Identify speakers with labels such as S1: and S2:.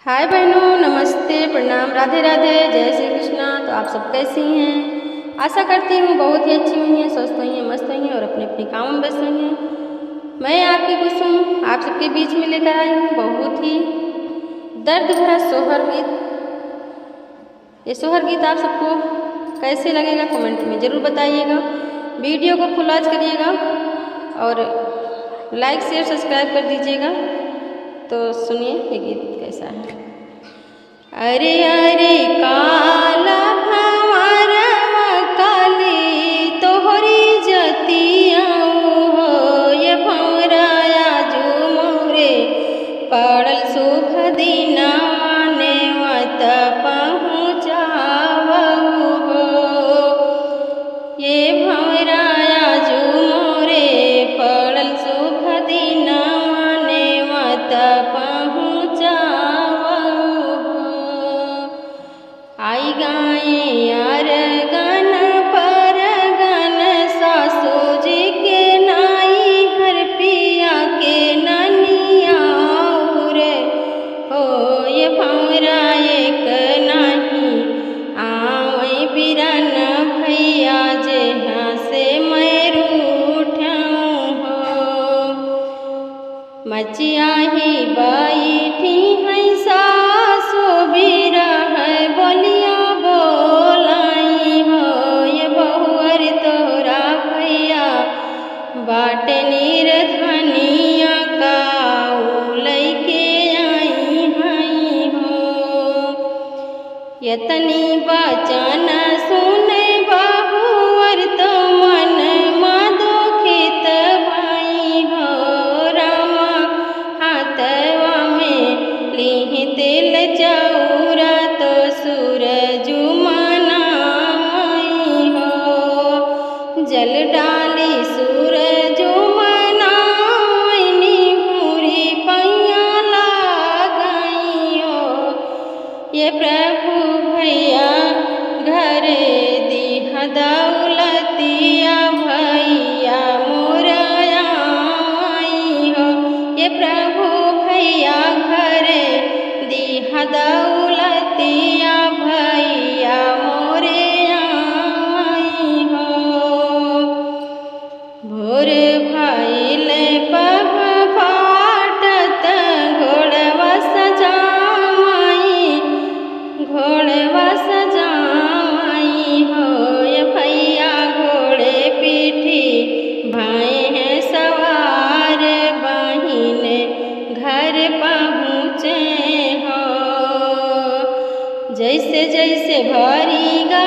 S1: हाय बहनों, नमस्ते, प्रणाम, राधे राधे, जय श्री कृष्णा। तो आप सब कैसी हैं? आशा करती हूँ बहुत ही अच्छी हुई हैं, स्वस्थ हुई हैं, मस्त हुई हैं और अपने अपने कामों में व्यस्त हुई हैं। मैं आपकी कुसुम आप सबके बीच में लेकर आई हूँ बहुत ही दर्द भरा सोहर गीत। ये सोहर गीत आप सबको कैसे लगेगा कमेंट में ज़रूर बताइएगा। वीडियो को फुल वॉच करिएगा और लाइक शेयर सब्सक्राइब कर दीजिएगा। तो सुनिए ये गीत कैसा है। अरे अरे काला भंवरवा काली तोहरी जतिया हो, ये भंवराया जो मोरे पड़ल शुभ दिनवा नेवत पहुँचावहु हो। ये भंवराया जो मोरे पड़ल शुभ दिनवा नेवत आई गाए यार गन पर गन सासू जी के नाई हर पिया के ननिया रे हो। ये भंवरा एक नहीं आवै बिरन भैया जेहाँ से मैं रूठूँ हो। मचिया ही बैठी है सासू बिरह बोलिया बोलाई हो। ये बहुअर तोरा भैया बाट निर्धनिया का लैके आई हई हो। यतनी बचन सुने बहुअर तो मन दुखित भाई हो। रामा हाथवा में लीहि तिल चौरा तो सूरज मनाई हो। जल डाली सूरज मनाई निहुरी पैया लगाई हो। ये प्रभु भैया घरे दीह दौलतिया भैया मोरया आई हो। ये प्रभु भैया घरे दीह दौलतिया भैया मोरया आई हो। भोर भइल पह फाटत घोड़वा सजाई, घोड़वा सजाई हो। ये भैया घोड़े पीठी भाई हैं सवार बहिन घर पहुँचे हो। जैसे जैसे भरी गा